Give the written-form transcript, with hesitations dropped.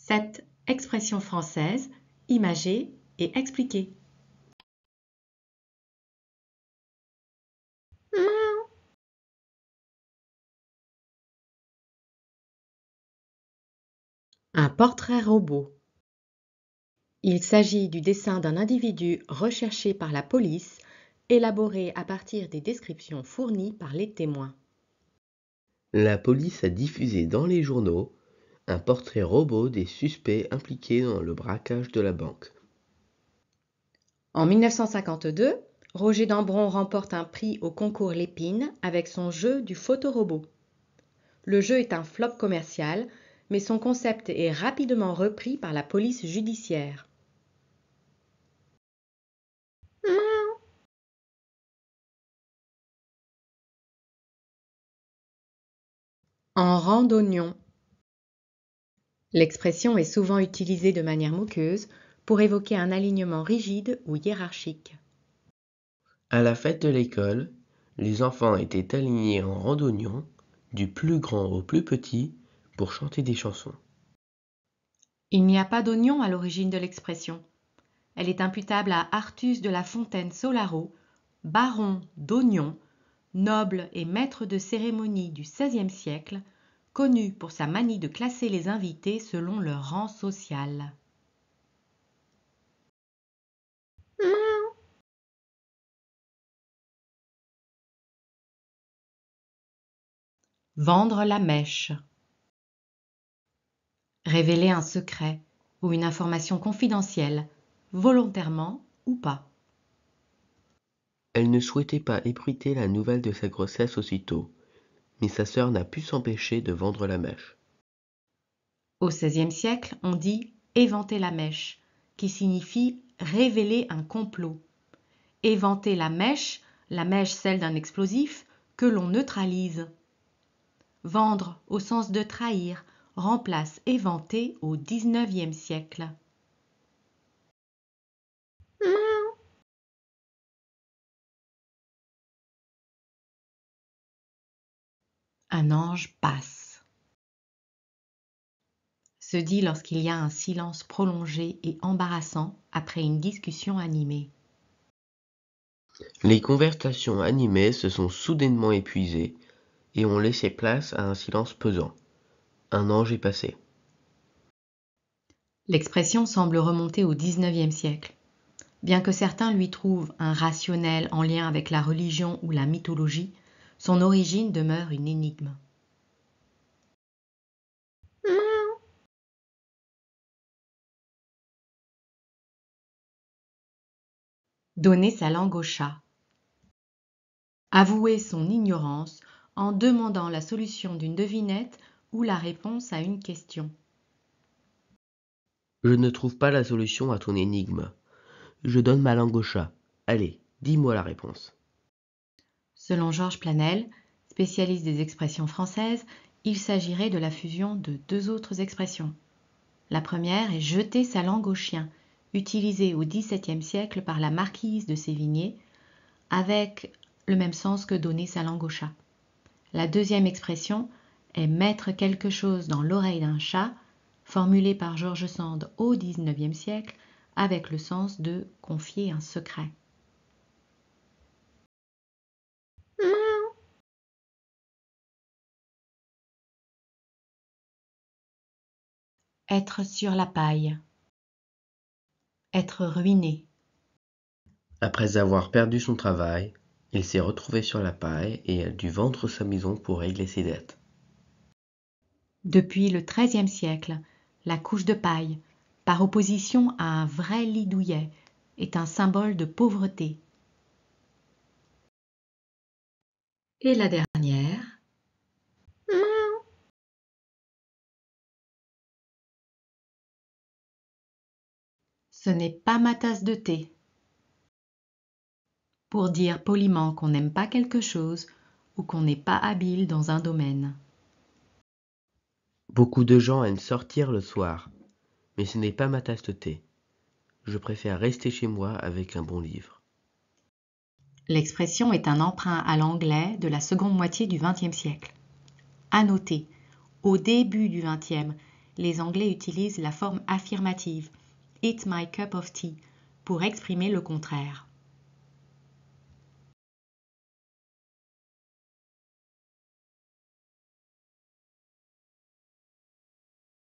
Cette expression française, imagée et expliquée. Un portrait robot. Il s'agit du dessin d'un individu recherché par la police, élaboré à partir des descriptions fournies par les témoins. La police a diffusé dans les journaux un portrait robot des suspects impliqués dans le braquage de la banque. En 1952, Roger Dambron remporte un prix au concours Lépine avec son jeu du photorobot. Le jeu est un flop commercial, mais son concept est rapidement repris par la police judiciaire. En randonnion. L'expression est souvent utilisée de manière moqueuse pour évoquer un alignement rigide ou hiérarchique. À la fête de l'école, les enfants étaient alignés en randonnion, du plus grand au plus petit, pour chanter des chansons. Il n'y a pas d'oignon à l'origine de l'expression. Elle est imputable à Artus de la Fontaine-Solaro, baron d'Oignon, noble et maître de cérémonie du XVIe siècle, connu pour sa manie de classer les invités selon leur rang social. Vendre la mèche. Révéler un secret ou une information confidentielle, volontairement ou pas. Elle ne souhaitait pas ébruiter la nouvelle de sa grossesse aussitôt, mais sa sœur n'a pu s'empêcher de vendre la mèche. Au XVIe siècle, on dit « éventer la mèche », qui signifie révéler un complot. Éventer la mèche celle d'un explosif, que l'on neutralise. Vendre au sens de trahir remplace éventer au XIXe siècle. Un ange passe. Se dit lorsqu'il y a un silence prolongé et embarrassant après une discussion animée. Les conversations animées se sont soudainement épuisées et ont laissé place à un silence pesant. Un ange est passé. L'expression semble remonter au XIXe siècle. Bien que certains lui trouvent un rationnel en lien avec la religion ou la mythologie, son origine demeure une énigme. Donner sa langue au chat. Avouer son ignorance en demandant la solution d'une devinette ou la réponse à une question. Je ne trouve pas la solution à ton énigme. Je donne ma langue au chat. Allez, dis-moi la réponse. Selon Georges Planel, spécialiste des expressions françaises, il s'agirait de la fusion de deux autres expressions. La première est jeter sa langue au chien, utilisée au XVIIe siècle par la marquise de Sévigné, avec le même sens que donner sa langue au chat. La deuxième expression est mettre quelque chose dans l'oreille d'un chat, formulée par George Sand au XIXe siècle, avec le sens de confier un secret. Être sur la paille. Être ruiné. Après avoir perdu son travail, il s'est retrouvé sur la paille et a dû vendre sa maison pour régler ses dettes. Depuis le XIIIe siècle, la couche de paille, par opposition à un vrai lit douillet, est un symbole de pauvreté. Et la dernière. Ce n'est pas ma tasse de thé. Pour dire poliment qu'on n'aime pas quelque chose ou qu'on n'est pas habile dans un domaine. Beaucoup de gens aiment sortir le soir, mais ce n'est pas ma tasse de thé. Je préfère rester chez moi avec un bon livre. L'expression est un emprunt à l'anglais de la seconde moitié du XXe siècle. À noter, au début du XXe, les Anglais utilisent la forme affirmative « It's my cup of tea » pour exprimer le contraire.